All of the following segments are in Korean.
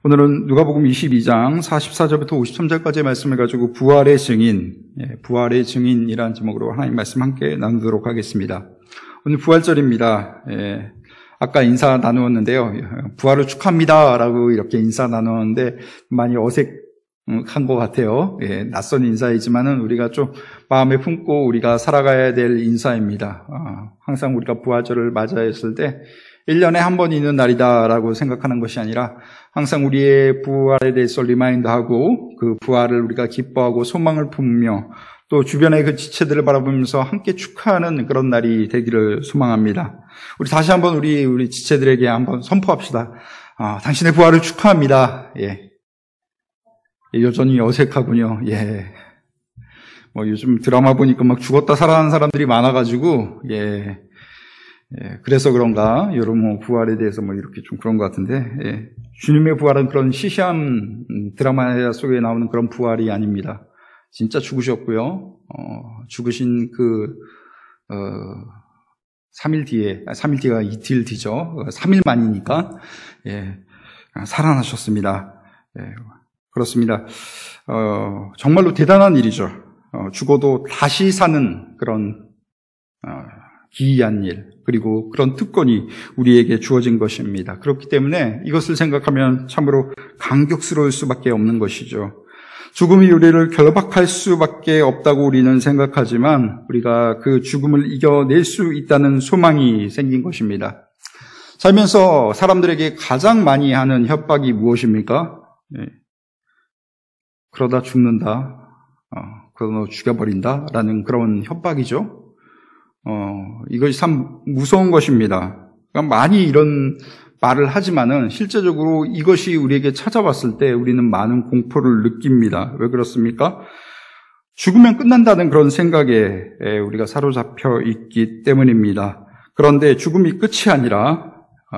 오늘은 누가복음 22장 44절부터 53절까지의 말씀을 가지고 부활의 증인, 부활의 증인이라는 제목으로 하나님 말씀 함께 나누도록 하겠습니다. 오늘 부활절입니다. 아까 인사 나누었는데요. 부활을 축하합니다 라고 이렇게 인사 나누었는데 많이 어색한 것 같아요. 낯선 인사이지만은 우리가 좀 마음에 품고 우리가 살아가야 될 인사입니다. 항상 우리가 부활절을 맞이했을 때 1년에 한 번 있는 날이다라고 생각하는 것이 아니라 항상 우리의 부활에 대해서 리마인드하고 그 부활을 우리가 기뻐하고 소망을 품으며 또 주변의 그 지체들을 바라보면서 함께 축하하는 그런 날이 되기를 소망합니다. 우리 다시 한번 우리 지체들에게 한번 선포합시다. 당신의 부활을 축하합니다. 여전히 어색하군요. 요즘 드라마 보니까 막 죽었다 살아난 사람들이 많아가지고 그래서 그런가 여러분 부활에 대해서 이렇게 좀 그런 것 같은데 주님의 부활은 그런 시시한 드라마 속에 나오는 그런 부활이 아닙니다. 진짜 죽으셨고요. 죽으신 3일 뒤가 이틀 뒤죠. 3일 만이니까 살아나셨습니다. 그렇습니다. 정말로 대단한 일이죠. 죽어도 다시 사는 그런 기이한 일, 그리고 그런 특권이 우리에게 주어진 것입니다. 그렇기 때문에 이것을 생각하면 참으로 감격스러울 수밖에 없는 것이죠. 죽음이 우리를 결박할 수밖에 없다고 우리는 생각하지만 우리가 그 죽음을 이겨낼 수 있다는 소망이 생긴 것입니다. 살면서 사람들에게 가장 많이 하는 협박이 무엇입니까? 그러다 죽는다, 그러다 너 죽여버린다 라는 그런 협박이죠. 이것이 참 무서운 것입니다. 그러니까 많이 이런 말을 하지만은 실제적으로 이것이 우리에게 찾아왔을 때 우리는 많은 공포를 느낍니다. 왜 그렇습니까? 죽으면 끝난다는 그런 생각에 우리가 사로잡혀 있기 때문입니다. 그런데 죽음이 끝이 아니라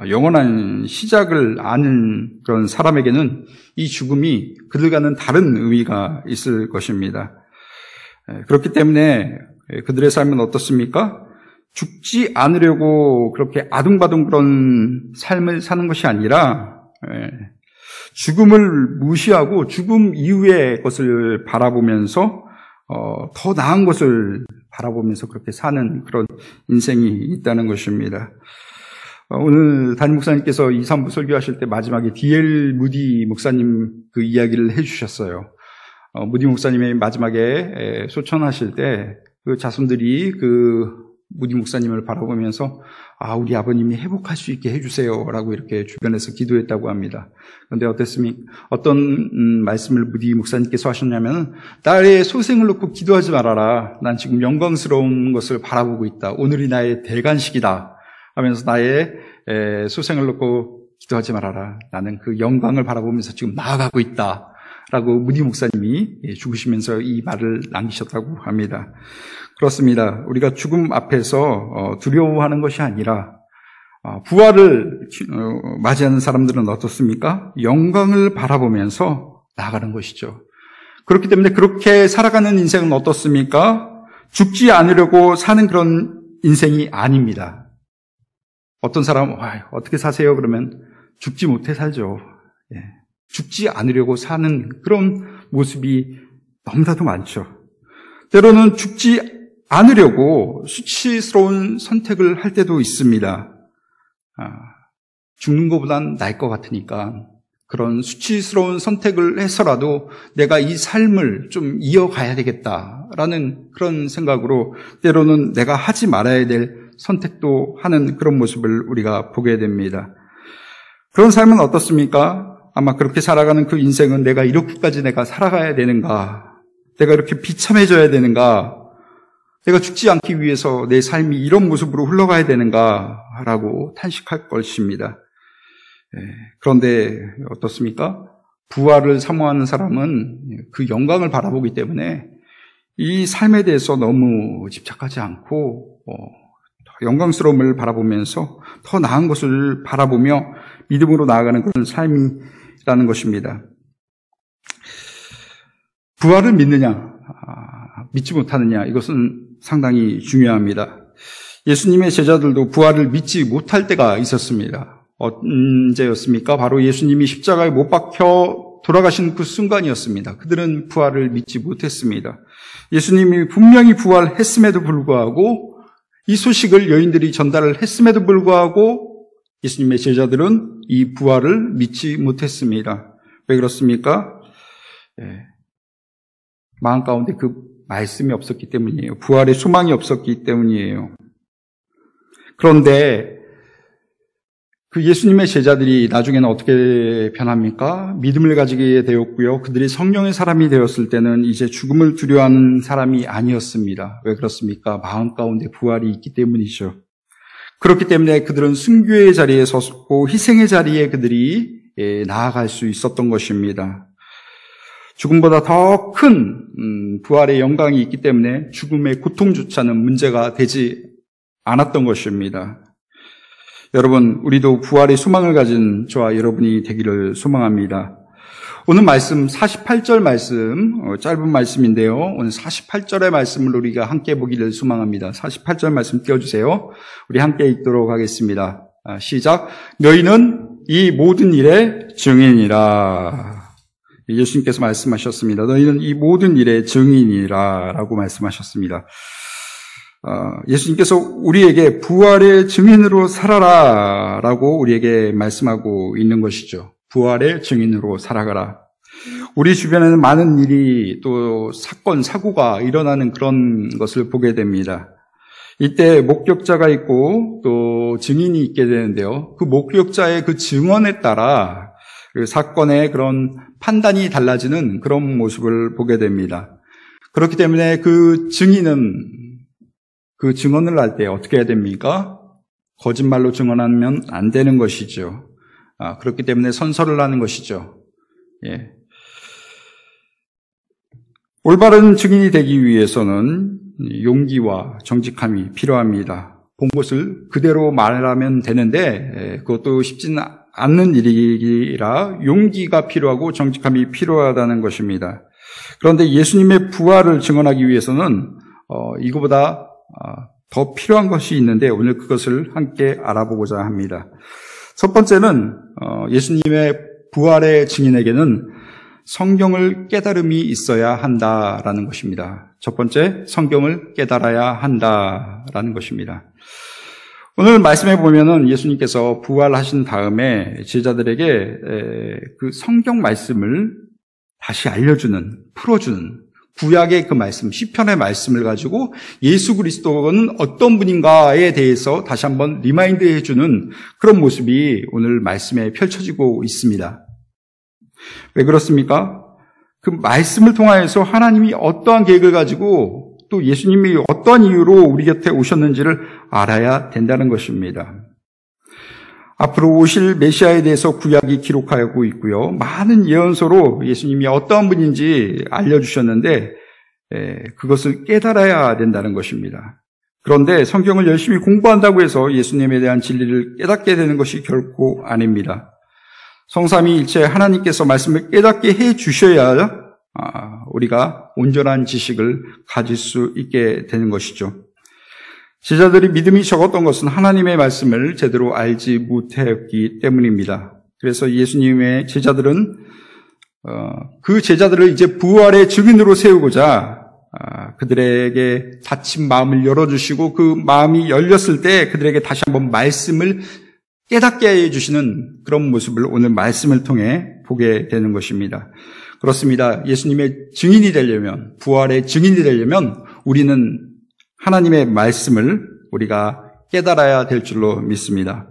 영원한 시작을 아는 그런 사람에게는 이 죽음이 그들과는 다른 의미가 있을 것입니다. 그렇기 때문에 그들의 삶은 어떻습니까? 죽지 않으려고 그렇게 아둥바둥 그런 삶을 사는 것이 아니라 죽음을 무시하고 죽음 이후의 것을 바라보면서 더 나은 것을 바라보면서 그렇게 사는 그런 인생이 있다는 것입니다. 오늘 담임 목사님께서 2, 3부 설교하실 때 마지막에 D.L. 무디 목사님 그 이야기를 해주셨어요. 무디 목사님의 마지막에 소천하실 때 그 자손들이 그 무디 목사님을 바라보면서 우리 아버님이 회복할 수 있게 해주세요 라고 이렇게 주변에서 기도했다고 합니다. 그런데 어땠습니까? 어떤 말씀을 무디 목사님께서 하셨냐면 나의 소생을 놓고 기도하지 말아라. 난 지금 영광스러운 것을 바라보고 있다. 오늘이 나의 대관식이다 하면서 나의 소생을 놓고 기도하지 말아라. 나는 그 영광을 바라보면서 지금 나아가고 있다 라고 무디 목사님이 죽으시면서 이 말을 남기셨다고 합니다. 그렇습니다. 우리가 죽음 앞에서 두려워하는 것이 아니라 부활을 맞이하는 사람들은 어떻습니까? 영광을 바라보면서 나아가는 것이죠. 그렇기 때문에 그렇게 살아가는 인생은 어떻습니까? 죽지 않으려고 사는 그런 인생이 아닙니다. 어떤 사람은 어떻게 사세요? 그러면 죽지 못해 살죠. 죽지 않으려고 사는 그런 모습이 너무나도 많죠. 때로는 죽지 않으려고 수치스러운 선택을 할 때도 있습니다. 죽는 것보단 나을 것 같으니까 그런 수치스러운 선택을 해서라도 내가 이 삶을 좀 이어가야 되겠다라는 그런 생각으로 때로는 내가 하지 말아야 될 선택도 하는 그런 모습을 우리가 보게 됩니다. 그런 삶은 어떻습니까? 아마 그렇게 살아가는 그 인생은 내가 이렇게까지 내가 살아가야 되는가? 내가 이렇게 비참해져야 되는가? 내가 죽지 않기 위해서 내 삶이 이런 모습으로 흘러가야 되는가? 라고 탄식할 것입니다. 그런데 어떻습니까? 부활을 사모하는 사람은 그 영광을 바라보기 때문에 이 삶에 대해서 너무 집착하지 않고 영광스러움을 바라보면서 더 나은 것을 바라보며 믿음으로 나아가는 그런 삶이라는 것입니다. 부활을 믿느냐, 믿지 못하느냐, 이것은 상당히 중요합니다. 예수님의 제자들도 부활을 믿지 못할 때가 있었습니다. 언제였습니까? 바로 예수님이 십자가에 못 박혀 돌아가신 그 순간이었습니다. 그들은 부활을 믿지 못했습니다. 예수님이 분명히 부활했음에도 불구하고 이 소식을 여인들이 전달을 했음에도 불구하고 예수님의 제자들은 이 부활을 믿지 못했습니다. 왜 그렇습니까? 마음 가운데 그 말씀이 없었기 때문이에요. 부활의 소망이 없었기 때문이에요. 그런데 그 예수님의 제자들이 나중에는 어떻게 변합니까? 믿음을 가지게 되었고요. 그들이 성령의 사람이 되었을 때는 이제 죽음을 두려워하는 사람이 아니었습니다. 왜 그렇습니까? 마음 가운데 부활이 있기 때문이죠. 그렇기 때문에 그들은 순교의 자리에 섰고 희생의 자리에 그들이 나아갈 수 있었던 것입니다. 죽음보다 더 큰 부활의 영광이 있기 때문에 죽음의 고통조차는 문제가 되지 않았던 것입니다. 여러분, 우리도 부활의 소망을 가진 저와 여러분이 되기를 소망합니다. 오늘 말씀 48절 말씀, 짧은 말씀인데요. 오늘 48절의 말씀을 우리가 함께 보기를 소망합니다. 48절 말씀 띄워주세요. 우리 함께 읽도록 하겠습니다. 시작. 너희는 이 모든 일의 증인이라. 예수님께서 말씀하셨습니다. 너희는 이 모든 일의 증인이라 라고 말씀하셨습니다. 예수님께서 우리에게 부활의 증인으로 살아라 라고 우리에게 말씀하고 있는 것이죠. 부활의 증인으로 살아가라. 우리 주변에는 많은 일이 또 사건, 사고가 일어나는 그런 것을 보게 됩니다. 이때 목격자가 있고 또 증인이 있게 되는데요. 그 목격자의 그 증언에 따라 그 사건의 그런 판단이 달라지는 그런 모습을 보게 됩니다. 그렇기 때문에 그 증인은 그 증언을 할 때 어떻게 해야 됩니까? 거짓말로 증언하면 안 되는 것이죠. 그렇기 때문에 선서를 하는 것이죠. 예. 올바른 증인이 되기 위해서는 용기와 정직함이 필요합니다. 본 것을 그대로 말하면 되는데 그것도 쉽지는 않는 일이라 용기가 필요하고 정직함이 필요하다는 것입니다. 그런데 예수님의 부활을 증언하기 위해서는 이거보다 더 필요한 것이 있는데 오늘 그것을 함께 알아보고자 합니다. 첫 번째는 예수님의 부활의 증인에게는 성경을 깨달음이 있어야 한다라는 것입니다. 첫 번째, 성경을 깨달아야 한다라는 것입니다. 오늘 말씀해 보면은 예수님께서 부활하신 다음에 제자들에게 그 성경 말씀을 다시 알려주는, 풀어주는 구약의 그 말씀, 시편의 말씀을 가지고 예수 그리스도는 어떤 분인가에 대해서 다시 한번 리마인드 해주는 그런 모습이 오늘 말씀에 펼쳐지고 있습니다. 왜 그렇습니까? 그 말씀을 통하여서 하나님이 어떠한 계획을 가지고 또 예수님이 어떠한 이유로 우리 곁에 오셨는지를 알아야 된다는 것입니다. 앞으로 오실 메시아에 대해서 구약이 기록하고 있고요. 많은 예언서로 예수님이 어떠한 분인지 알려주셨는데 그것을 깨달아야 된다는 것입니다. 그런데 성경을 열심히 공부한다고 해서 예수님에 대한 진리를 깨닫게 되는 것이 결코 아닙니다. 성삼위일체 하나님께서 말씀을 깨닫게 해주셔야 우리가 온전한 지식을 가질 수 있게 되는 것이죠. 제자들이 믿음이 적었던 것은 하나님의 말씀을 제대로 알지 못했기 때문입니다. 그래서 예수님의 제자들은 그 제자들을 이제 부활의 증인으로 세우고자 그들에게 닫힌 마음을 열어주시고 그 마음이 열렸을 때 그들에게 다시 한번 말씀을 깨닫게 해주시는 그런 모습을 오늘 말씀을 통해 보게 되는 것입니다. 그렇습니다. 예수님의 증인이 되려면, 부활의 증인이 되려면 우리는 하나님의 말씀을 우리가 깨달아야 될 줄로 믿습니다.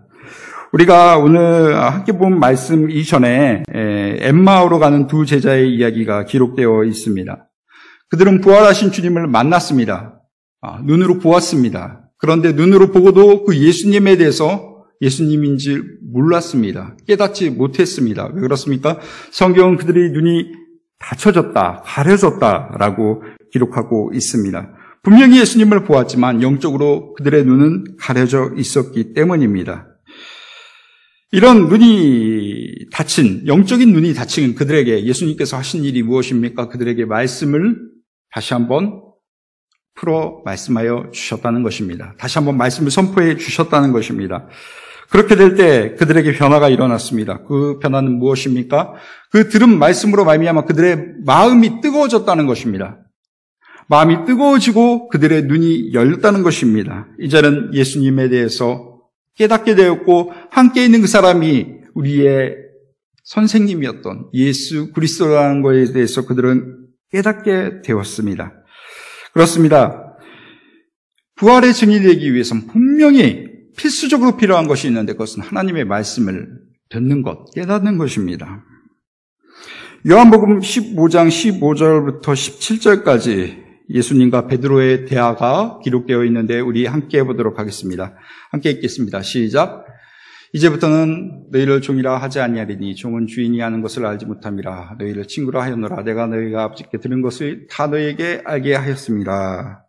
우리가 오늘 함께 본 말씀 이전에 엠마오로 가는 두 제자의 이야기가 기록되어 있습니다. 그들은 부활하신 주님을 만났습니다. 눈으로 보았습니다. 그런데 눈으로 보고도 그 예수님에 대해서 예수님인지 몰랐습니다. 깨닫지 못했습니다. 왜 그렇습니까? 성경은 그들의 눈이 닫혀졌다, 가려졌다라고 기록하고 있습니다. 분명히 예수님을 보았지만 영적으로 그들의 눈은 가려져 있었기 때문입니다. 이런 눈이 닫힌, 영적인 눈이 닫힌 그들에게 예수님께서 하신 일이 무엇입니까? 그들에게 말씀을 다시 한번 풀어 말씀하여 주셨다는 것입니다. 다시 한번 말씀을 선포해 주셨다는 것입니다. 그렇게 될 때 그들에게 변화가 일어났습니다. 그 변화는 무엇입니까? 그 들은 말씀으로 말미암아 그들의 마음이 뜨거워졌다는 것입니다. 마음이 뜨거워지고 그들의 눈이 열렸다는 것입니다. 이제는 예수님에 대해서 깨닫게 되었고 함께 있는 그 사람이 우리의 선생님이었던 예수 그리스도라는 것에 대해서 그들은 깨닫게 되었습니다. 그렇습니다. 부활의 증인이 되기 위해서는 분명히 필수적으로 필요한 것이 있는데 그것은 하나님의 말씀을 듣는 것, 깨닫는 것입니다. 요한복음 15장 15절부터 17절까지 예수님과 베드로의 대화가 기록되어 있는데 우리 함께 해보도록 하겠습니다. 함께 읽겠습니다. 시작. 이제부터는 너희를 종이라 하지 아니하리니 종은 주인이 하는 것을 알지 못함이라. 너희를 친구라 하였노라. 내가 너희가 아버지께 들은 것을 다 너희에게 알게 하였습니다.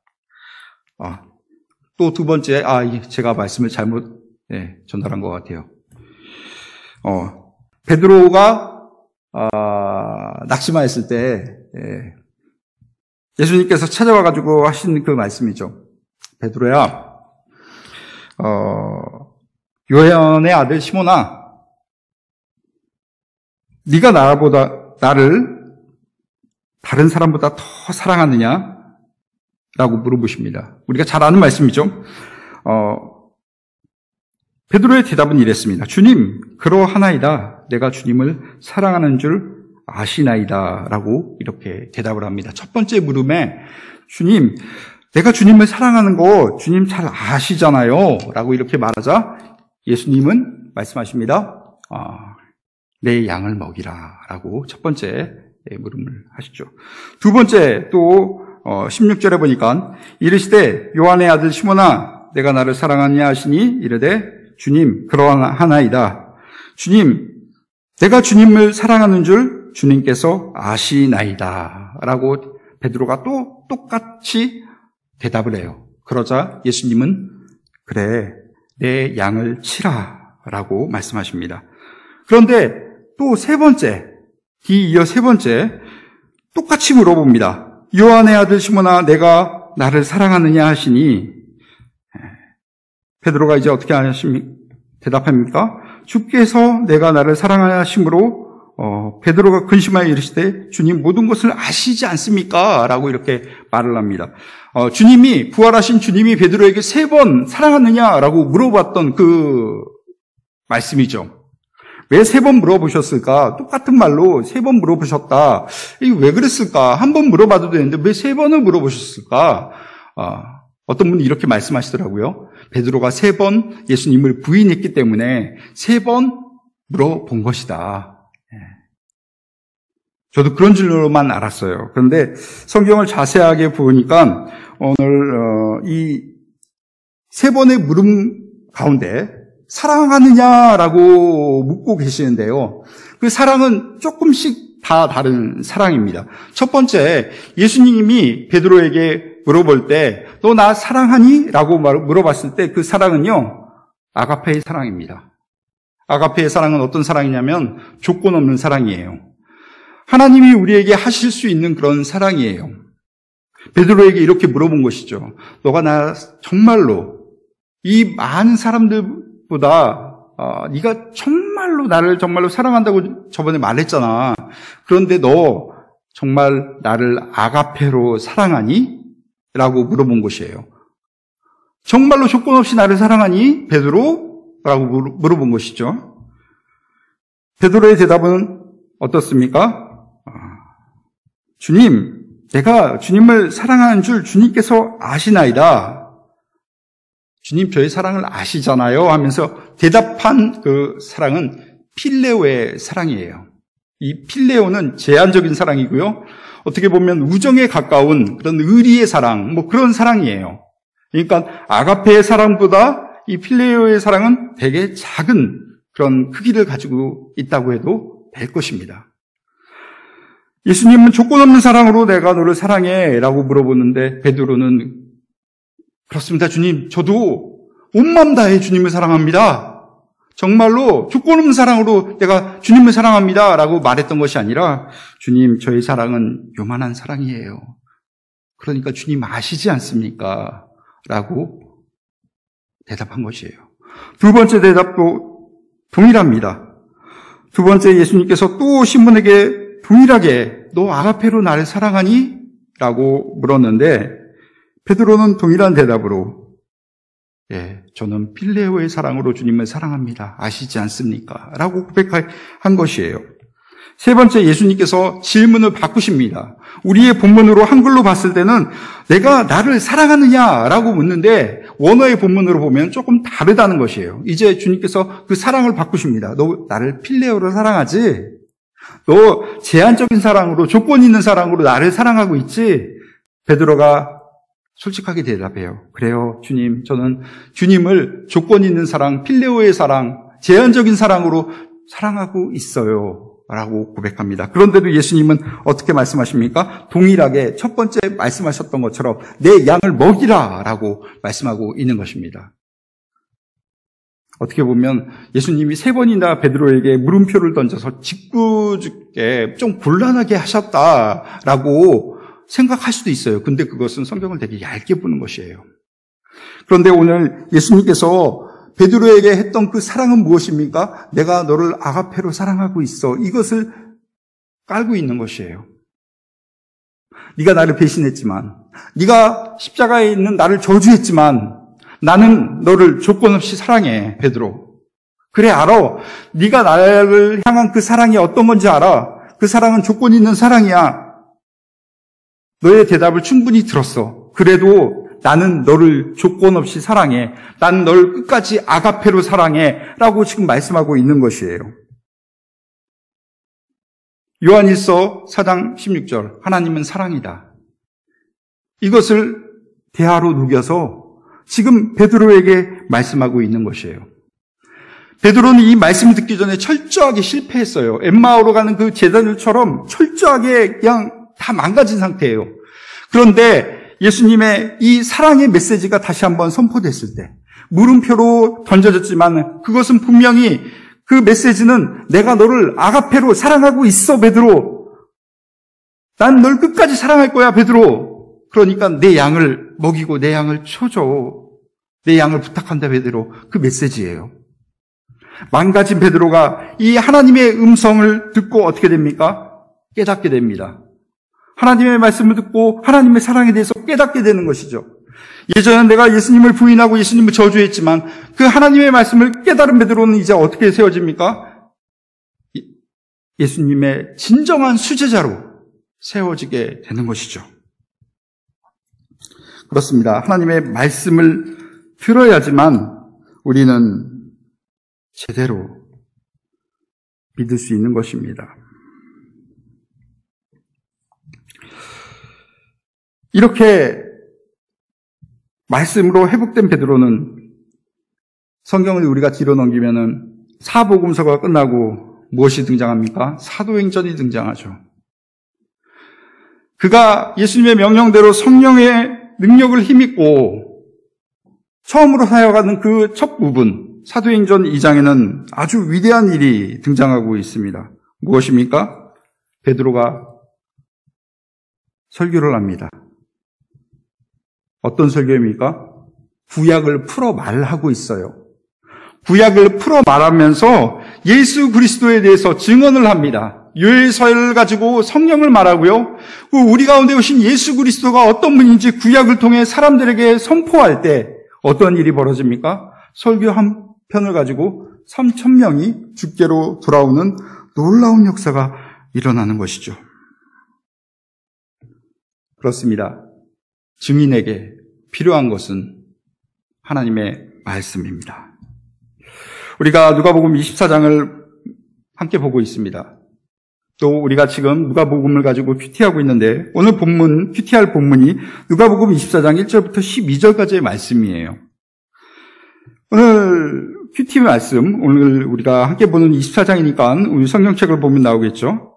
또 두 번째, 제가 말씀을 잘못 전달한 것 같아요. 베드로가 낙심하였을 때 예수님께서 찾아와가지고 하신 그 말씀이죠. 베드로야, 요한의 아들 시몬아, 네가 나를 다른 사람보다 더 사랑하느냐? 라고 물어보십니다. 우리가 잘 아는 말씀이죠. 베드로의 대답은 이랬습니다. 주님, 그러하나이다. 내가 주님을 사랑하는 줄 아시나이다. 라고 이렇게 대답을 합니다. 첫 번째 물음에 주님, 내가 주님을 사랑하는 거 주님 잘 아시잖아요. 라고 이렇게 말하자 예수님은 말씀하십니다. 내 양을 먹이라. 라고 첫 번째 물음을 하시죠. 두 번째 또 16절에 보니까 이르시되 요한의 아들 시몬아 내가 나를 사랑하느냐 하시니 이르되 주님 그러하나이다. 주님 내가 주님을 사랑하는 줄 주님께서 아시나이다. 라고 베드로가 또 똑같이 대답을 해요. 그러자 예수님은 그래 내 양을 치라 라고 말씀하십니다. 그런데 또 세 번째, 뒤이어 세 번째 똑같이 물어봅니다. 요한의 아들 시몬아 내가 나를 사랑하느냐 하시니 베드로가 이제 어떻게 대답합니까? 주께서 내가 나를 사랑하심으로 베드로가 근심하여 이르시되 주님 모든 것을 아시지 않습니까? 라고 이렇게 말을 합니다. 주님이 부활하신 주님이 베드로에게 3번 사랑하느냐라고 물어봤던 그 말씀이죠. 왜 3번 물어보셨을까? 똑같은 말로 3번 물어보셨다. 이게 왜 그랬을까? 한 번 물어봐도 되는데 왜 3번을 물어보셨을까? 어떤 분이 이렇게 말씀하시더라고요. 베드로가 3번 예수님을 부인했기 때문에 3번 물어본 것이다. 저도 그런 줄로만 알았어요. 그런데 성경을 자세하게 보니까 오늘 이 3번의 물음 가운데 사랑하느냐라고 묻고 계시는데요. 그 사랑은 조금씩 다 다른 사랑입니다. 첫 번째, 예수님이 베드로에게 물어볼 때 너 나 사랑하니? 라고 물어봤을 때 그 사랑은요, 아가페의 사랑입니다. 아가페의 사랑은 어떤 사랑이냐면 조건 없는 사랑이에요. 하나님이 우리에게 하실 수 있는 그런 사랑이에요. 베드로에게 이렇게 물어본 것이죠. 너가 나 정말로 이 많은 사람들보다 네가 정말로 나를 정말로 사랑한다고 저번에 말했잖아. 그런데 너 정말 나를 아가페로 사랑하니? 라고 물어본 것이에요. 정말로 조건 없이 나를 사랑하니? 베드로? 라고 물어본 것이죠. 베드로의 대답은 어떻습니까? 주님, 내가 주님을 사랑하는 줄 주님께서 아시나이다. 주님 저의 사랑을 아시잖아요 하면서 대답한 그 사랑은 필레오의 사랑이에요. 이 필레오는 제한적인 사랑이고요. 어떻게 보면 우정에 가까운 그런 의리의 사랑, 그런 사랑이에요. 그러니까 아가페의 사랑보다 이 필레오의 사랑은 되게 작은 그런 크기를 가지고 있다고 해도 될 것입니다. 예수님은 조건 없는 사랑으로 내가 너를 사랑해 라고 물어보는데 베드로는 그렇습니다. 주님, 저도 온 마음 다해 주님을 사랑합니다. 정말로 조건 없는 사랑으로 내가 주님을 사랑합니다 라고 말했던 것이 아니라 주님, 저의 사랑은 요만한 사랑이에요. 그러니까 주님 아시지 않습니까? 라고 대답한 것이에요. 두 번째 대답도 동일합니다. 두 번째 예수님께서 또 시몬에게 동일하게 너 아가페로 나를 사랑하니? 라고 물었는데 베드로는 동일한 대답으로 저는 필레오의 사랑으로 주님을 사랑합니다. 아시지 않습니까? 라고 고백한 것이에요. 세 번째 예수님께서 질문을 바꾸십니다. 우리의 본문으로 한글로 봤을 때는 내가 나를 사랑하느냐라고 묻는데 원어의 본문으로 보면 조금 다르다는 것이에요. 이제 주님께서 그 사랑을 바꾸십니다. 너 나를 필레오로 사랑하지? 너 제한적인 사랑으로, 조건 있는 사랑으로 나를 사랑하고 있지? 베드로가 솔직하게 대답해요. 그래요, 주님. 저는 주님을 조건 있는 사랑, 필레오의 사랑, 제한적인 사랑으로 사랑하고 있어요. 라고 고백합니다. 그런데도 예수님은 어떻게 말씀하십니까? 동일하게 첫 번째 말씀하셨던 것처럼 내 양을 먹이라 라고 말씀하고 있는 것입니다. 어떻게 보면 예수님이 세 번이나 베드로에게 물음표를 던져서 짓궂게 좀 곤란하게 하셨다라고 생각할 수도 있어요. 근데 그것은 성경을 되게 얇게 보는 것이에요. 그런데 오늘 예수님께서 베드로에게 했던 그 사랑은 무엇입니까? 내가 너를 아가페로 사랑하고 있어. 이것을 깔고 있는 것이에요. 네가 나를 배신했지만, 네가 십자가에 있는 나를 저주했지만 나는 너를 조건 없이 사랑해, 베드로. 그래, 알아. 네가 나를 향한 그 사랑이 어떤 건지 알아. 그 사랑은 조건 있는 사랑이야. 너의 대답을 충분히 들었어. 그래도 나는 너를 조건 없이 사랑해. 난 널 끝까지 아가페로 사랑해. 라고 지금 말씀하고 있는 것이에요. 요한일서 4장 16절. 하나님은 사랑이다. 이것을 대화로 누겨서 지금 베드로에게 말씀하고 있는 것이에요. 베드로는 이 말씀을 듣기 전에 철저하게 실패했어요. 엠마오로 가는 그 제자들처럼 철저하게 그냥 다 망가진 상태예요. 그런데 예수님의 이 사랑의 메시지가 다시 한번 선포됐을 때 물음표로 던져졌지만 그것은 분명히 그 메시지는 내가 너를 아가페로 사랑하고 있어, 베드로. 난 널 끝까지 사랑할 거야, 베드로. 그러니까 내 양을 먹이고 내 양을 쳐줘. 내 양을 부탁한다, 베드로. 그 메시지예요. 망가진 베드로가 이 하나님의 음성을 듣고 어떻게 됩니까? 깨닫게 됩니다. 하나님의 말씀을 듣고 하나님의 사랑에 대해서 깨닫게 되는 것이죠. 예전에 내가 예수님을 부인하고 예수님을 저주했지만 그 하나님의 말씀을 깨달은 베드로는 이제 어떻게 세워집니까? 예수님의 진정한 수제자로 세워지게 되는 것이죠. 그렇습니다. 하나님의 말씀을 들어야지만 우리는 제대로 믿을 수 있는 것입니다. 이렇게 말씀으로 회복된 베드로는 성경을 우리가 뒤로 넘기면은 사복음서가 끝나고 무엇이 등장합니까? 사도행전이 등장하죠. 그가 예수님의 명령대로 성령의 능력을 힘입고 처음으로 사역하는 그 첫 부분, 사도행전 2장에는 아주 위대한 일이 등장하고 있습니다. 무엇입니까? 베드로가 설교를 합니다. 어떤 설교입니까? 구약을 풀어 말하고 있어요. 구약을 풀어 말하면서 예수 그리스도에 대해서 증언을 합니다. 요엘서를 가지고 성령을 말하고요. 우리 가운데 오신 예수 그리스도가 어떤 분인지 구약을 통해 사람들에게 선포할 때 어떤 일이 벌어집니까? 설교 한 편을 가지고 3,000명이 주께로 돌아오는 놀라운 역사가 일어나는 것이죠. 그렇습니다. 증인에게 필요한 것은 하나님의 말씀입니다. 우리가 누가복음 24장을 함께 보고 있습니다. 또 우리가 지금 누가복음을 가지고 큐티하고 있는데 오늘 본문, 큐티할 본문이 누가복음 24장 1절부터 12절까지의 말씀이에요. 오늘 큐티 말씀, 오늘 우리가 함께 보는 24장이니까 우리 성경책을 보면 나오겠죠.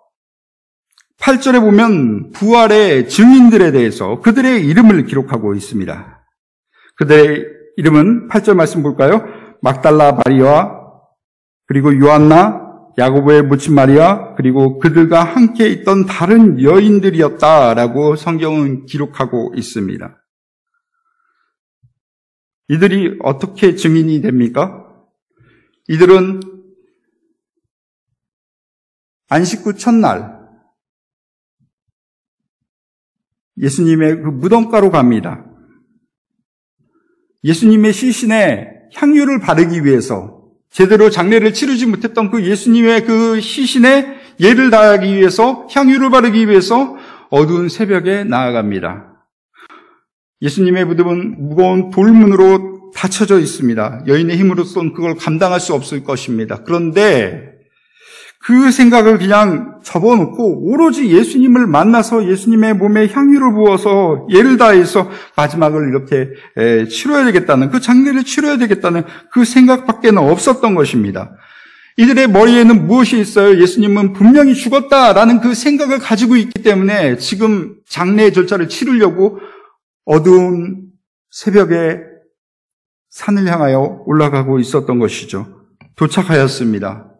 8절에 보면 부활의 증인들에 대해서 그들의 이름을 기록하고 있습니다. 그들의 이름은 8절 말씀 볼까요? 막달라 마리아와 그리고 요한나, 야고보의 모친 마리아, 그리고 그들과 함께 있던 다른 여인들이었다라고 성경은 기록하고 있습니다. 이들이 어떻게 증인이 됩니까? 이들은 안식 후 첫날 예수님의 그 무덤가로 갑니다. 예수님의 시신에 향유를 바르기 위해서 제대로 장례를 치르지 못했던 그 예수님의 그 시신에 예를 다하기 위해서 향유를 바르기 위해서 어두운 새벽에 나아갑니다. 예수님의 무덤은 무거운 돌문으로 닫혀져 있습니다. 여인의 힘으로서는 그걸 감당할 수 없을 것입니다. 그런데 그 생각을 그냥 접어놓고 오로지 예수님을 만나서 예수님의 몸에 향유를 부어서 예를 다해서 마지막을 이렇게 치러야 되겠다는, 그 장례를 치러야 되겠다는 그 생각밖에는 없었던 것입니다. 이들의 머리에는 무엇이 있어요? 예수님은 분명히 죽었다라는 그 생각을 가지고 있기 때문에 지금 장례 절차를 치르려고 어두운 새벽에 산을 향하여 올라가고 있었던 것이죠. 도착하였습니다.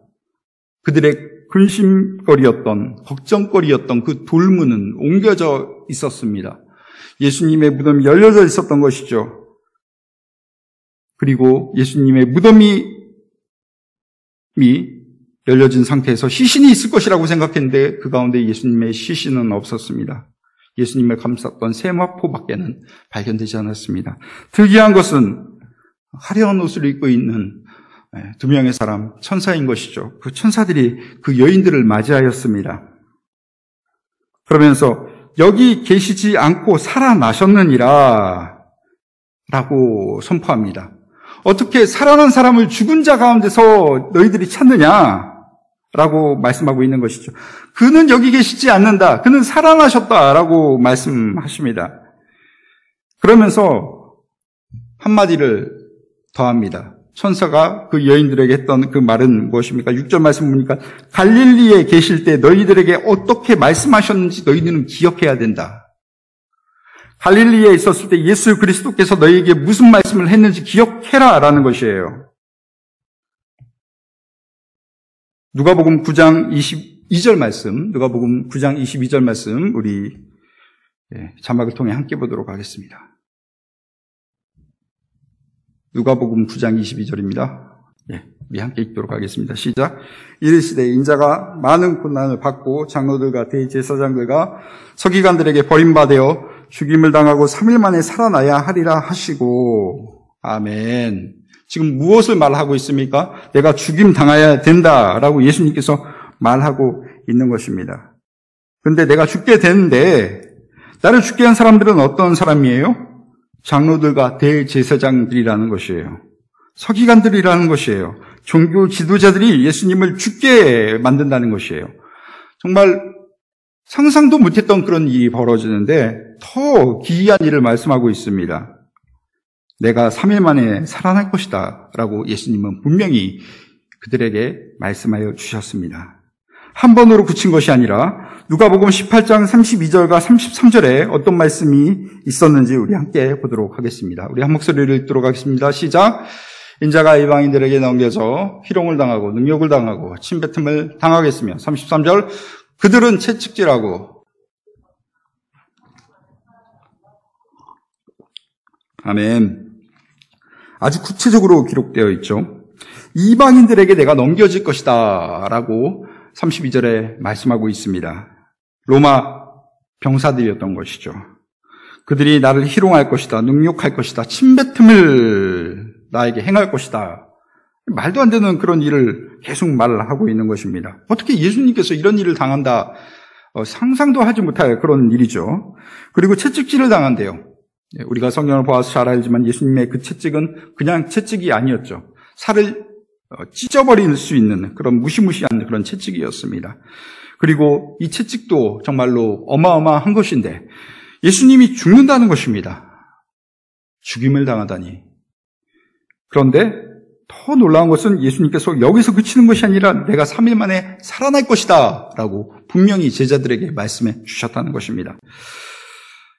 그들의 근심거리였던, 걱정거리였던 그 돌문은 옮겨져 있었습니다. 예수님의 무덤이 열려져 있었던 것이죠. 그리고 예수님의 무덤이 열려진 상태에서 시신이 있을 것이라고 생각했는데 그 가운데 예수님의 시신은 없었습니다. 예수님을 감쌌던 세마포밖에는 발견되지 않았습니다. 특이한 것은 화려한 옷을 입고 있는 두 명의 사람, 천사인 것이죠. 그 천사들이 그 여인들을 맞이하였습니다. 그러면서 여기 계시지 않고 살아나셨느니라 라고 선포합니다. 어떻게 살아난 사람을 죽은 자 가운데서 너희들이 찾느냐 라고 말씀하고 있는 것이죠. 그는 여기 계시지 않는다. 그는 살아나셨다라고 말씀하십니다. 그러면서 한마디를 더합니다. 천사가 그 여인들에게 했던 그 말은 무엇입니까? 6절 말씀 보니까 갈릴리에 계실 때 너희들에게 어떻게 말씀하셨는지 너희들은 기억해야 된다. 갈릴리에 있었을 때 예수 그리스도께서 너희에게 무슨 말씀을 했는지 기억해라 라는 것이에요. 누가복음 9장 22절 말씀, 누가복음 9장 22절 말씀 우리 자막을 통해 함께 보도록 하겠습니다. 누가복음 9장 22절입니다. 우리 함께 읽도록 하겠습니다. 시작. 이르시되 인자가 많은 고난을 받고 장로들과 대제사장들과 서기관들에게 버림받아 죽임을 당하고 3일 만에 살아나야 하리라 하시고. 아멘. 지금 무엇을 말하고 있습니까? 내가 죽임 당해야 된다라고 예수님께서 말하고 있는 것입니다. 그런데 내가 죽게 되는데 나를 죽게 한 사람들은 어떤 사람이에요? 장로들과 대제사장들이라는 것이에요. 서기관들이라는 것이에요. 종교 지도자들이 예수님을 죽게 만든다는 것이에요. 정말 상상도 못했던 그런 일이 벌어지는데 더 기이한 일을 말씀하고 있습니다. 내가 3일 만에 살아날 것이다 라고 예수님은 분명히 그들에게 말씀하여 주셨습니다. 한 번으로 그친 것이 아니라 누가복음 18장 32절과 33절에 어떤 말씀이 있었는지 우리 함께 보도록 하겠습니다. 우리 한 목소리를 읽도록 하겠습니다. 시작. 인자가 이방인들에게 넘겨져 희롱을 당하고 능욕을 당하고 침뱉음을 당하겠으며 33절 그들은 채찍질하고 아멘. 아주 구체적으로 기록되어 있죠. 이방인들에게 내가 넘겨질 것이다 라고 32절에 말씀하고 있습니다. 로마 병사들이었던 것이죠. 그들이 나를 희롱할 것이다, 능욕할 것이다, 침뱉음을 나에게 행할 것이다. 말도 안 되는 그런 일을 계속 말하고 있는 것입니다. 어떻게 예수님께서 이런 일을 당한다? 상상도 하지 못할 그런 일이죠. 그리고 채찍질을 당한대요. 우리가 성경을 보아서 잘 알지만 예수님의 그 채찍은 그냥 채찍이 아니었죠. 살을 찢어버릴 수 있는 그런 무시무시한 그런 채찍이었습니다. 그리고 이 채찍도 정말로 어마어마한 것인데 예수님이 죽는다는 것입니다. 죽임을 당하다니. 그런데 더 놀라운 것은 예수님께서 여기서 그치는 것이 아니라 내가 3일 만에 살아날 것이다 라고 분명히 제자들에게 말씀해 주셨다는 것입니다.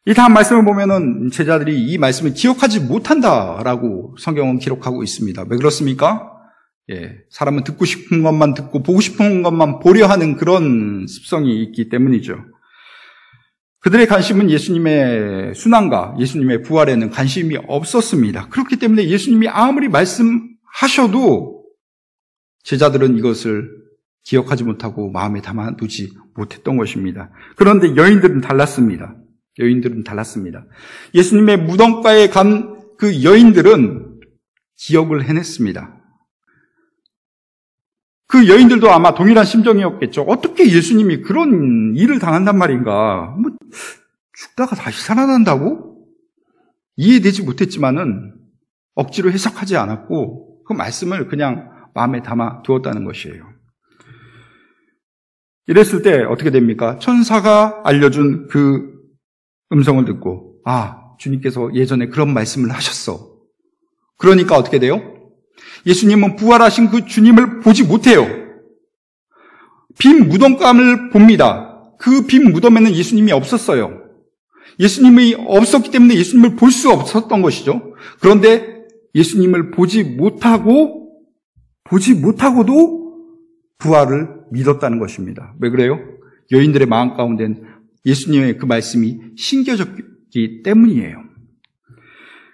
이 다음 말씀을 보면은 제자들이 이 말씀을 기억하지 못한다라고 성경은 기록하고 있습니다. 왜 그렇습니까? 사람은 듣고 싶은 것만 듣고 보고 싶은 것만 보려 하는 그런 습성이 있기 때문이죠. 그들의 관심은 예수님의 순환과 예수님의 부활에는 관심이 없었습니다. 그렇기 때문에 예수님이 아무리 말씀하셔도 제자들은 이것을 기억하지 못하고 마음에 담아두지 못했던 것입니다. 그런데 여인들은 달랐습니다. 예수님의 무덤가에 간 그 여인들은 기억을 해냈습니다. 그 여인들도 아마 동일한 심정이었겠죠. 어떻게 예수님이 그런 일을 당한단 말인가? 죽다가 다시 살아난다고? 이해되지 못했지만은 억지로 해석하지 않았고 그 말씀을 그냥 마음에 담아 두었다는 것이에요. 이랬을 때 어떻게 됩니까? 천사가 알려준 그 음성을 듣고 주님께서 예전에 그런 말씀을 하셨어. 그러니까 어떻게 돼요? 예수님은 부활하신 그 주님을 보지 못해요. 빈 무덤감을 봅니다. 그 빈 무덤에는 예수님이 없었어요. 예수님이 없었기 때문에 예수님을 볼 수 없었던 것이죠. 그런데 예수님을 보지 못하고도 부활을 믿었다는 것입니다. 왜 그래요? 여인들의 마음 가운데는 예수님의 그 말씀이 심겨졌기 때문이에요.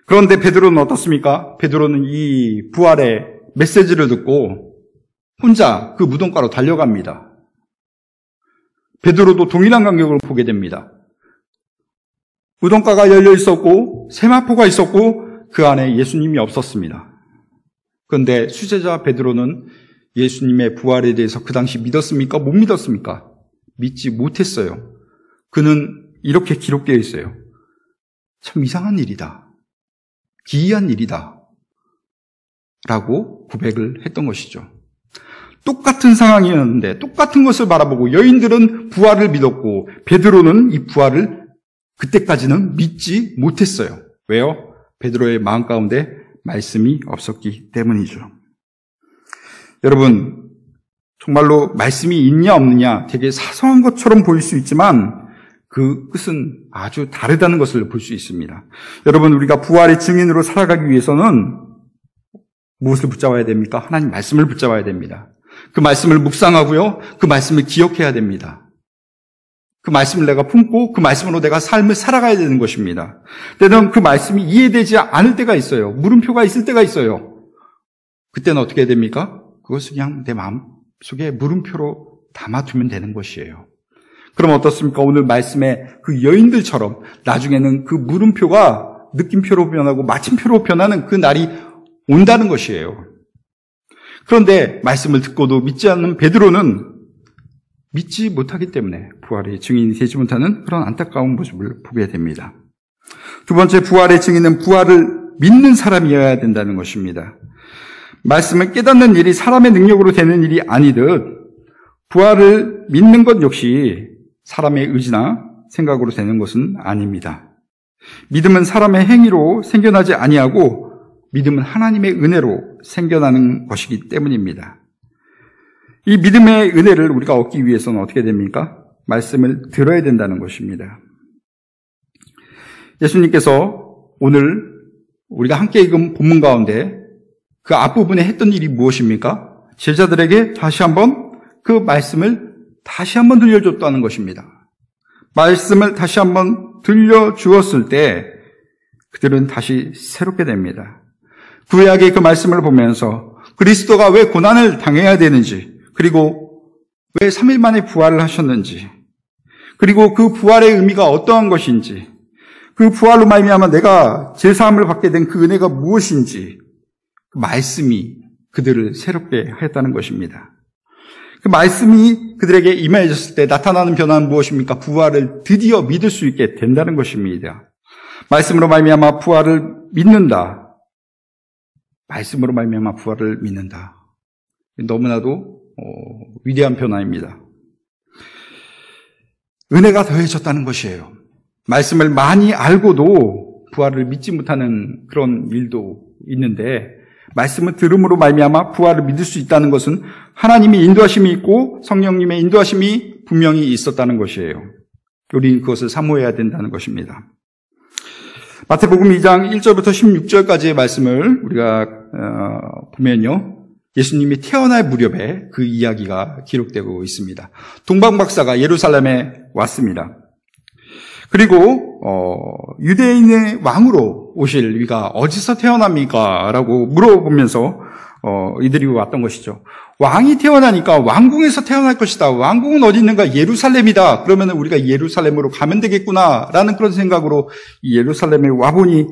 그런데 베드로는 어떻습니까? 베드로는 이 부활의 메시지를 듣고 혼자 그 무덤가로 달려갑니다. 베드로도 동일한 간격을 보게 됩니다. 무덤가가 열려 있었고 세마포가 있었고 그 안에 예수님이 없었습니다. 그런데 수제자 베드로는 예수님의 부활에 대해서 그 당시 믿었습니까? 못 믿었습니까? 믿지 못했어요. 그는 이렇게 기록되어 있어요. 참 이상한 일이다. 기이한 일이다. 라고 고백을 했던 것이죠. 똑같은 상황이었는데 똑같은 것을 바라보고 여인들은 부활을 믿었고 베드로는 이 부활을 그때까지는 믿지 못했어요. 왜요? 베드로의 마음 가운데 말씀이 없었기 때문이죠. 여러분, 정말로 말씀이 있냐 없느냐 되게 사소한 것처럼 보일 수 있지만 그 뜻은 아주 다르다는 것을 볼 수 있습니다. 여러분, 우리가 부활의 증인으로 살아가기 위해서는 무엇을 붙잡아야 됩니까? 하나님 말씀을 붙잡아야 됩니다. 그 말씀을 묵상하고요. 그 말씀을 기억해야 됩니다. 그 말씀을 내가 품고 그 말씀으로 내가 삶을 살아가야 되는 것입니다. 때는 그 말씀이 이해되지 않을 때가 있어요. 물음표가 있을 때가 있어요. 그때는 어떻게 해야 됩니까? 그것을 그냥 내 마음 속에 물음표로 담아두면 되는 것이에요. 그럼 어떻습니까? 오늘 말씀의 그 여인들처럼 나중에는 그 물음표가 느낌표로 변하고 마침표로 변하는 그 날이 온다는 것이에요. 그런데 말씀을 듣고도 믿지 않는 베드로는 믿지 못하기 때문에 부활의 증인이 되지 못하는 그런 안타까운 모습을 보게 됩니다. 두 번째, 부활의 증인은 부활을 믿는 사람이어야 된다는 것입니다. 말씀을 깨닫는 일이 사람의 능력으로 되는 일이 아니듯 부활을 믿는 것 역시 사람의 의지나 생각으로 되는 것은 아닙니다. 믿음은 사람의 행위로 생겨나지 아니하고 믿음은 하나님의 은혜로 생겨나는 것이기 때문입니다. 이 믿음의 은혜를 우리가 얻기 위해서는 어떻게 됩니까? 말씀을 들어야 된다는 것입니다. 예수님께서 오늘 우리가 함께 읽은 본문 가운데 그 앞부분에 했던 일이 무엇입니까? 제자들에게 다시 한번 그 말씀을 다시 한번 들려줬다는 것입니다. 말씀을 다시 한번 들려주었을 때 그들은 다시 새롭게 됩니다. 구약의 그 말씀을 보면서 그리스도가 왜 고난을 당해야 되는지, 그리고 왜 3일 만에 부활을 하셨는지, 그리고 그 부활의 의미가 어떠한 것인지, 그 부활로 말미암아 내가 제사함을 받게 된 그 은혜가 무엇인지 그 말씀이 그들을 새롭게 하였다는 것입니다. 그 말씀이 그들에게 임해졌을 때 나타나는 변화는 무엇입니까? 부활을 드디어 믿을 수 있게 된다는 것입니다. 말씀으로 말미암아 부활을 믿는다. 말씀으로 말미암아 부활을 믿는다. 너무나도 위대한 변화입니다. 은혜가 더해졌다는 것이에요. 말씀을 많이 알고도 부활을 믿지 못하는 그런 일도 있는데 말씀을 들음으로 말미암아 부활을 믿을 수 있다는 것은 하나님의 인도하심이 있고 성령님의 인도하심이 분명히 있었다는 것이에요. 우리는 그것을 사모해야 된다는 것입니다. 마태복음 2장 1절부터 16절까지의 말씀을 우리가 보면요, 예수님이 태어날 무렵에 그 이야기가 기록되고 있습니다. 동방박사가 예루살렘에 왔습니다. 그리고 유대인의 왕으로 오실 위가 어디서 태어납니까? 라고 물어보면서 이들이 왔던 것이죠. 왕이 태어나니까 왕궁에서 태어날 것이다. 왕궁은 어디 있는가? 예루살렘이다. 그러면 우리가 예루살렘으로 가면 되겠구나라는 그런 생각으로 예루살렘에 와보니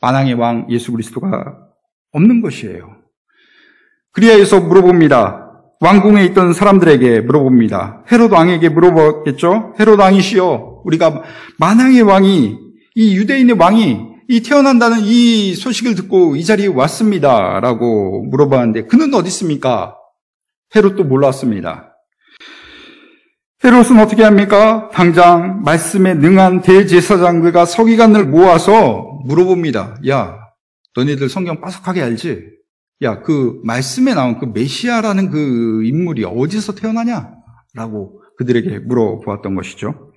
만왕의 왕 예수 그리스도가 없는 것이에요. 그리하여서 물어봅니다. 왕궁에 있던 사람들에게 물어봅니다. 헤롯 왕에게 물어봤겠죠? 헤롯 왕이시여, 우리가 만왕의 왕이, 이 유대인의 왕이 이 태어난다는 이 소식을 듣고 이 자리에 왔습니다. 라고 물어봤는데 그는 어디 있습니까? 헤롯도 몰랐습니다. 헤롯은 어떻게 합니까? 당장 말씀에 능한 대제사장들과 서기관을 모아서 물어봅니다. 야, 너네들 성경 빠삭하게 알지? 야, 그 말씀에 나온 그 메시아라는 그 인물이 어디서 태어나냐? 라고 그들에게 물어보았던 것이죠.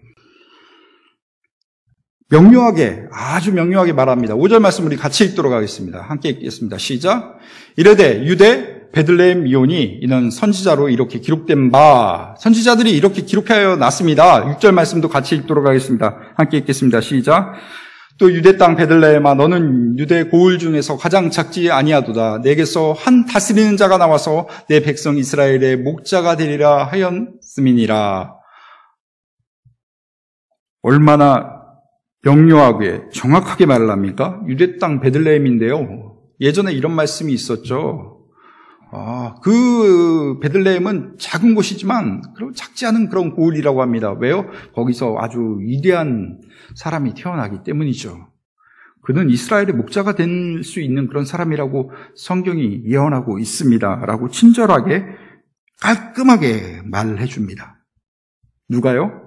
명료하게, 아주 명료하게 말합니다. 5절 말씀 우리 같이 읽도록 하겠습니다. 함께 읽겠습니다. 시작. 이르되 유대 베들레헴 이오니 이는 선지자로 이렇게 기록된 바, 선지자들이 이렇게 기록하여 놨습니다. 6절 말씀도 같이 읽도록 하겠습니다. 함께 읽겠습니다. 시작. 또 유대 땅 베들레헴아 너는 유대 고을 중에서 가장 작지 아니하도다. 내게서 한 다스리는 자가 나와서 내 백성 이스라엘의 목자가 되리라 하였음이니라. 얼마나 명료하게 정확하게 말을 합니까? 유대 땅 베들레헴인데요. 예전에 이런 말씀이 있었죠. 그 베들레헴은 작은 곳이지만 작지 않은 그런 고을이라고 합니다. 왜요? 거기서 아주 위대한 사람이 태어나기 때문이죠. 그는 이스라엘의 목자가 될 수 있는 그런 사람이라고 성경이 예언하고 있습니다. 라고 친절하게 깔끔하게 말을 해줍니다. 누가요?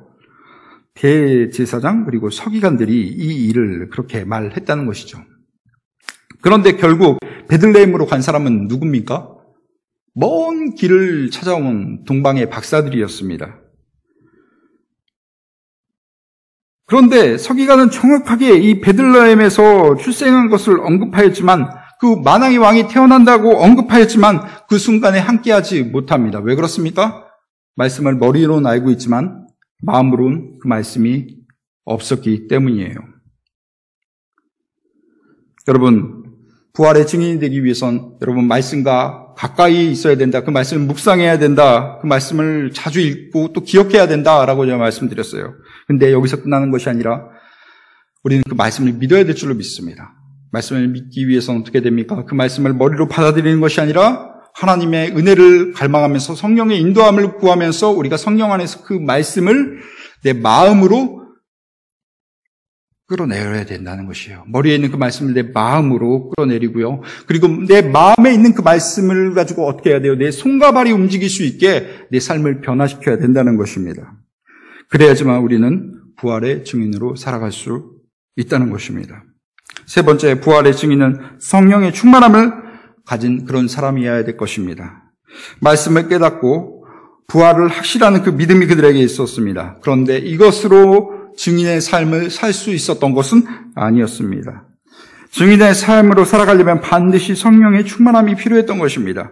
대제사장 그리고 서기관들이 이 일을 그렇게 말했다는 것이죠. 그런데 결국 베들레헴으로 간 사람은 누굽니까? 먼 길을 찾아온 동방의 박사들이었습니다. 그런데 서기관은 정확하게 이 베들레헴에서 출생한 것을 언급하였지만 그 만왕의 왕이 태어난다고 언급하였지만 그 순간에 함께하지 못합니다. 왜 그렇습니까? 말씀을 머리로는 알고 있지만 마음으로는 그 말씀이 없었기 때문이에요. 여러분, 부활의 증인이 되기 위해선 여러분 말씀과 가까이 있어야 된다. 그 말씀을 묵상해야 된다. 그 말씀을 자주 읽고 또 기억해야 된다라고 제가 말씀드렸어요. 근데 여기서 끝나는 것이 아니라 우리는 그 말씀을 믿어야 될 줄로 믿습니다. 말씀을 믿기 위해서는 어떻게 됩니까? 그 말씀을 머리로 받아들이는 것이 아니라 하나님의 은혜를 갈망하면서 성령의 인도함을 구하면서 우리가 성령 안에서 그 말씀을 내 마음으로 끌어내려야 된다는 것이에요. 머리에 있는 그 말씀을 내 마음으로 끌어내리고요. 그리고 내 마음에 있는 그 말씀을 가지고 어떻게 해야 돼요? 내 손과 발이 움직일 수 있게 내 삶을 변화시켜야 된다는 것입니다. 그래야지만 우리는 부활의 증인으로 살아갈 수 있다는 것입니다. 세 번째, 부활의 증인은 성령의 충만함을 가진 그런 사람이어야 될 것입니다. 말씀을 깨닫고 부활을 확실하는 그 믿음이 그들에게 있었습니다. 그런데 이것으로 증인의 삶을 살 수 있었던 것은 아니었습니다. 증인의 삶으로 살아가려면 반드시 성령의 충만함이 필요했던 것입니다.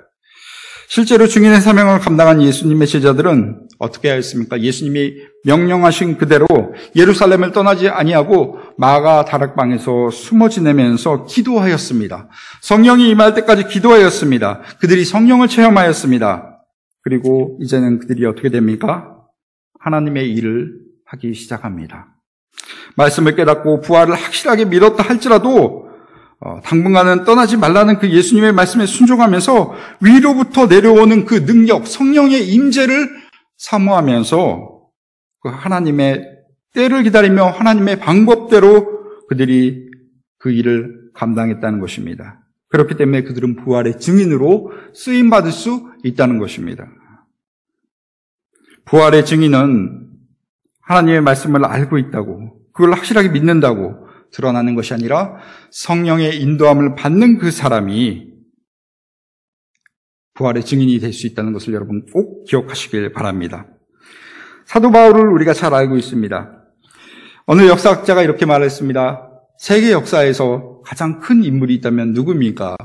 실제로 증인의 사명을 감당한 예수님의 제자들은 어떻게 하였습니까? 예수님이 명령하신 그대로 예루살렘을 떠나지 아니하고 마가 다락방에서 숨어 지내면서 기도하였습니다. 성령이 임할 때까지 기도하였습니다. 그들이 성령을 체험하였습니다. 그리고 이제는 그들이 어떻게 됩니까? 하나님의 일을 하기 시작합니다. 말씀을 깨닫고 부활을 확실하게 믿었다 할지라도 당분간은 떠나지 말라는 그 예수님의 말씀에 순종하면서 위로부터 내려오는 그 능력, 성령의 임재를 사모하면서 그 하나님의 때를 기다리며 하나님의 방법대로 그들이 그 일을 감당했다는 것입니다. 그렇기 때문에 그들은 부활의 증인으로 쓰임받을 수 있다는 것입니다. 부활의 증인은 하나님의 말씀을 알고 있다고, 그걸 확실하게 믿는다고 드러나는 것이 아니라 성령의 인도함을 받는 그 사람이 부활의 증인이 될 수 있다는 것을 여러분 꼭 기억하시길 바랍니다. 사도 바울을 우리가 잘 알고 있습니다. 어느 역사학자가 이렇게 말했습니다. 세계 역사에서 가장 큰 인물이 있다면 누구입니까?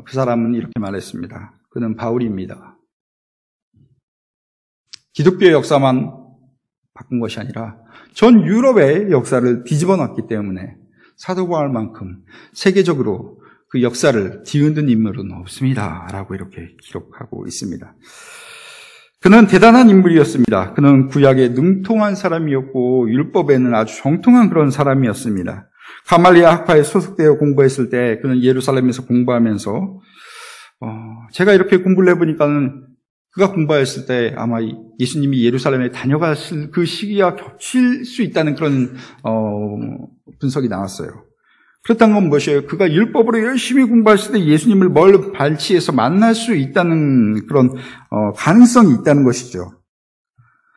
그 사람은 이렇게 말했습니다. 그는 바울입니다. 기독교의 역사만 바꾼 것이 아니라 전 유럽의 역사를 뒤집어 놨기 때문에 사도 바울만큼 세계적으로 그 역사를 뒤흔든 인물은 없습니다. 라고 이렇게 기록하고 있습니다. 그는 대단한 인물이었습니다. 그는 구약에 능통한 사람이었고 율법에는 아주 정통한 그런 사람이었습니다. 가말리아 학파에 소속되어 공부했을 때 그는 예루살렘에서 공부하면서 제가 이렇게 공부를 해보니까는 그가 공부했을 때 아마 예수님이 예루살렘에 다녀갔을 그 시기와 겹칠 수 있다는 그런 분석이 나왔어요. 그렇다는 건 무엇이에요? 그가 율법으로 열심히 공부했을 때 예수님을 멀 발치에서 만날 수 있다는 그런 가능성이 있다는 것이죠.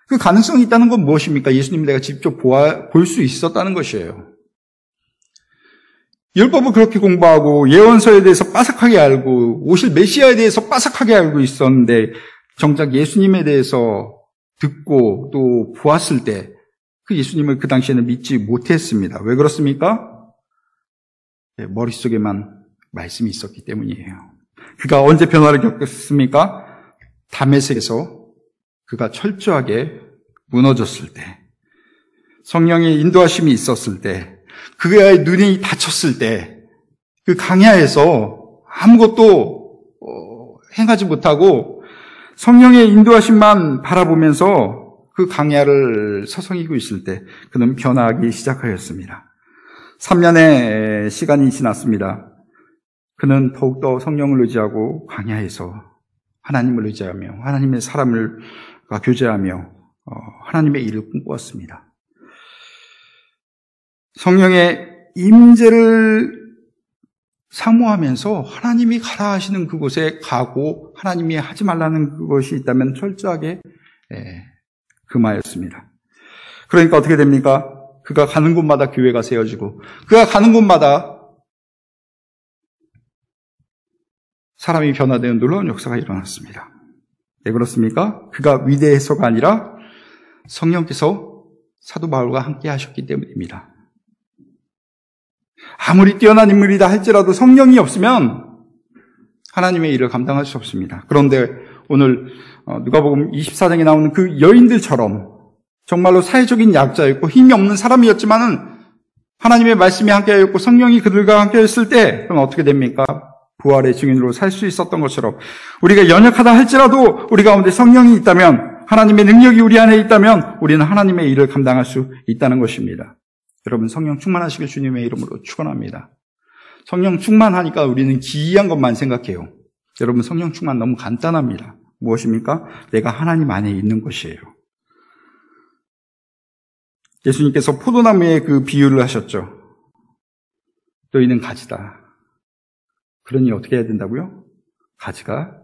그 가능성이 있다는 건 무엇입니까? 예수님을 내가 직접 볼 수 있었다는 것이에요. 율법을 그렇게 공부하고 예언서에 대해서 빠삭하게 알고 오실 메시아에 대해서 빠삭하게 알고 있었는데 정작 예수님에 대해서 듣고 또 보았을 때 그 예수님을 그 당시에는 믿지 못했습니다. 왜 그렇습니까? 머릿속에만 말씀이 있었기 때문이에요. 그가 언제 변화를 겪었습니까? 다메섹에서 그가 철저하게 무너졌을 때, 성령의 인도하심이 있었을 때, 그의 눈이 닫혔을 때, 그 강야에서 아무것도 행하지 못하고 성령의 인도하심만 바라보면서 그 강야를 서성이고 있을 때 그는 변화하기 시작하였습니다. 3년의 시간이 지났습니다. 그는 더욱더 성령을 의지하고 광야에서 하나님을 의지하며 하나님의 사람을 교제하며 하나님의 일을 꿈꾸었습니다. 성령의 임재를 사모하면서 하나님이 가라 하시는 그곳에 가고 하나님이 하지 말라는 그것이 있다면 철저하게 금하였습니다. 그러니까 어떻게 됩니까? 그가 가는 곳마다 교회가 세워지고 그가 가는 곳마다 사람이 변화되는 놀라운 역사가 일어났습니다. 왜 그렇습니까? 그가 위대해서가 아니라 성령께서 사도 바울과 함께 하셨기 때문입니다. 아무리 뛰어난 인물이다 할지라도 성령이 없으면 하나님의 일을 감당할 수 없습니다. 그런데 오늘 누가복음 24장에 나오는 그 여인들처럼 정말로 사회적인 약자였고 힘이 없는 사람이었지만은 하나님의 말씀이 함께하였고 성령이 그들과 함께했을 때 그럼 어떻게 됩니까? 부활의 증인으로 살 수 있었던 것처럼 우리가 연약하다 할지라도 우리 가운데 성령이 있다면 하나님의 능력이 우리 안에 있다면 우리는 하나님의 일을 감당할 수 있다는 것입니다. 여러분 성령 충만하시길 주님의 이름으로 축원합니다. 성령 충만하니까 우리는 기이한 것만 생각해요. 여러분 성령 충만 너무 간단합니다. 무엇입니까? 내가 하나님 안에 있는 것이에요. 예수님께서 포도나무의 그 비유를 하셨죠. 너희는 가지다. 그러니 어떻게 해야 된다고요? 가지가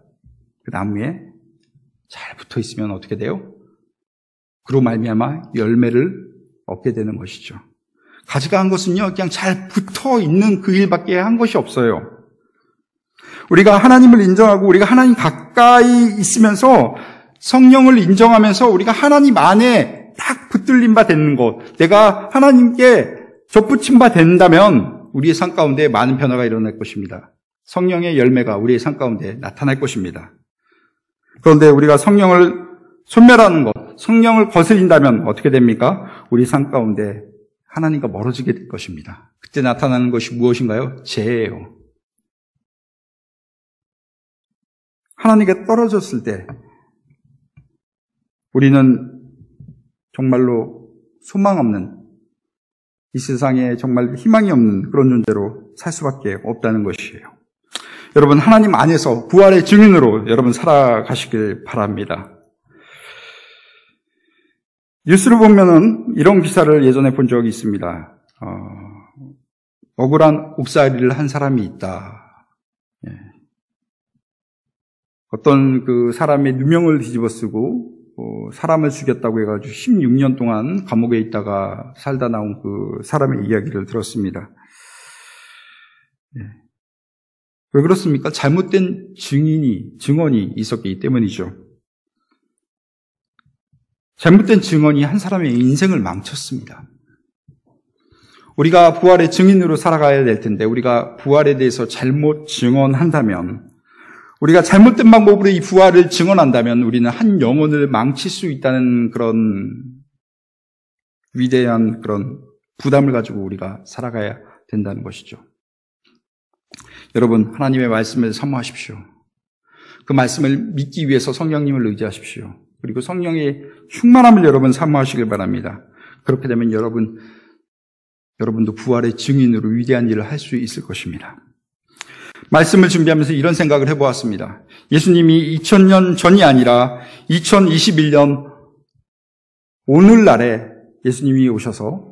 그 나무에 잘 붙어 있으면 어떻게 돼요? 그로 말미암아 열매를 얻게 되는 것이죠. 가지가 한 것은요, 그냥 잘 붙어 있는 그 일밖에 한 것이 없어요. 우리가 하나님을 인정하고 우리가 하나님 가까이 있으면서 성령을 인정하면서 우리가 하나님 안에 딱 붙들림 바 되는 것, 내가 하나님께 접붙임 바 된다면 우리의 삶 가운데 많은 변화가 일어날 것입니다. 성령의 열매가 우리의 삶 가운데 나타날 것입니다. 그런데 우리가 성령을 소멸하는 것, 성령을 거스린다면 어떻게 됩니까? 우리 삶 가운데 하나님과 멀어지게 될 것입니다. 그때 나타나는 것이 무엇인가요? 죄예요. 하나님께 떨어졌을 때 우리는 정말로 소망 없는, 이 세상에 정말 희망이 없는 그런 존재로 살 수밖에 없다는 것이에요. 여러분 하나님 안에서 부활의 증인으로 여러분 살아가시길 바랍니다. 뉴스를 보면은 이런 기사를 예전에 본 적이 있습니다. 억울한 옥살이를 한 사람이 있다. 어떤 그 사람의 누명을 뒤집어 쓰고 사람을 죽였다고 해가지고 16년 동안 감옥에 있다가 살다 나온 그 사람의 이야기를 들었습니다. 왜 그렇습니까? 잘못된 증언이 있었기 때문이죠. 잘못된 증언이 한 사람의 인생을 망쳤습니다. 우리가 부활의 증인으로 살아가야 될 텐데 우리가 부활에 대해서 잘못 증언한다면, 우리가 잘못된 방법으로 이 부활을 증언한다면 우리는 한 영혼을 망칠 수 있다는 그런 위대한 그런 부담을 가지고 우리가 살아가야 된다는 것이죠. 여러분, 하나님의 말씀을 사모하십시오. 그 말씀을 믿기 위해서 성령님을 의지하십시오. 그리고 성령의 충만함을 여러분 사모하시길 바랍니다. 그렇게 되면 여러분도 부활의 증인으로 위대한 일을 할 수 있을 것입니다. 말씀을 준비하면서 이런 생각을 해보았습니다. 예수님이 2000년 전이 아니라 2021년 오늘날에 예수님이 오셔서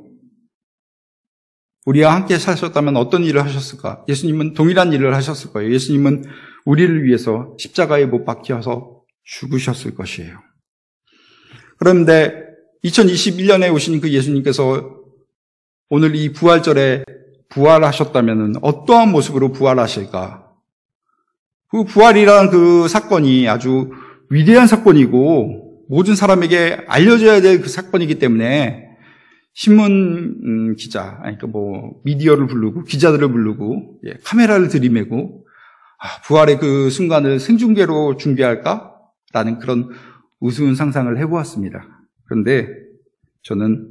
우리와 함께 사셨다면 어떤 일을 하셨을까? 예수님은 동일한 일을 하셨을 거예요. 예수님은 우리를 위해서 십자가에 못 박혀서 죽으셨을 것이에요. 그런데 2021년에 오신 그 예수님께서 오늘 이 부활절에 부활하셨다면 어떠한 모습으로 부활하실까? 그 부활이라는 그 사건이 아주 위대한 사건이고 모든 사람에게 알려져야 될 그 사건이기 때문에 신문 기자, 그러니까 미디어를 부르고 기자들을 부르고 카메라를 들이매고 부활의 그 순간을 생중계로 중계할까라는 그런 우스운 상상을 해보았습니다. 그런데 저는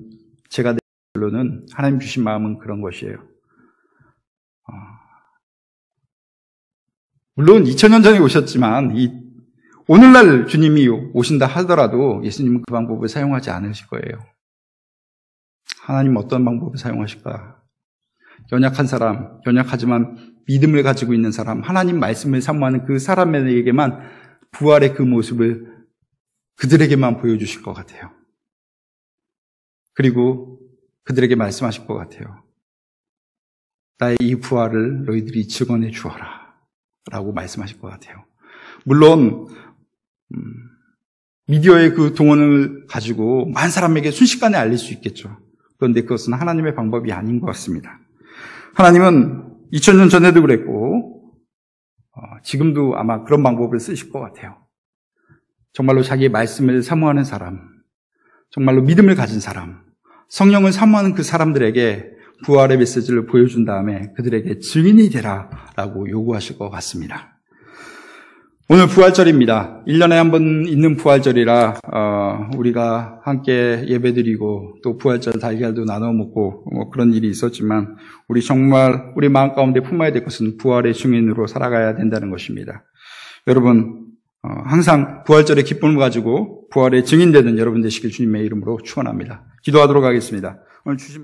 제가 내 결론은 하나님 주신 마음은 그런 것이에요. 물론 2000년 전에 오셨지만 오늘날 주님이 오신다 하더라도 예수님은 그 방법을 사용하지 않으실 거예요. 하나님 어떤 방법을 사용하실까? 연약한 사람, 연약하지만 믿음을 가지고 있는 사람, 하나님 말씀을 사모하는 그 사람에게만 부활의 그 모습을 그들에게만 보여주실 것 같아요. 그리고 그들에게 말씀하실 것 같아요. 나의 이 부활을 너희들이 증언해 주어라 라고 말씀하실 것 같아요. 물론 미디어의 그 동원을 가지고 많은 사람에게 순식간에 알릴 수 있겠죠. 그런데 그것은 하나님의 방법이 아닌 것 같습니다. 하나님은 2000년 전에도 그랬고 지금도 아마 그런 방법을 쓰실 것 같아요. 정말로 자기의 말씀을 사모하는 사람, 정말로 믿음을 가진 사람, 성령을 사모하는 그 사람들에게 부활의 메시지를 보여준 다음에 그들에게 증인이 되라라고 요구하실 것 같습니다. 오늘 부활절입니다. 1년에 한 번 있는 부활절이라 우리가 함께 예배드리고 또 부활절 달걀도 나눠 먹고 그런 일이 있었지만 우리 정말 우리 마음 가운데 품어야 될 것은 부활의 증인으로 살아가야 된다는 것입니다. 여러분 항상 부활절의 기쁨을 가지고 부활의 증인되는 여러분 되시길 주님의 이름으로 축원합니다. 기도하도록 하겠습니다. 오늘 주신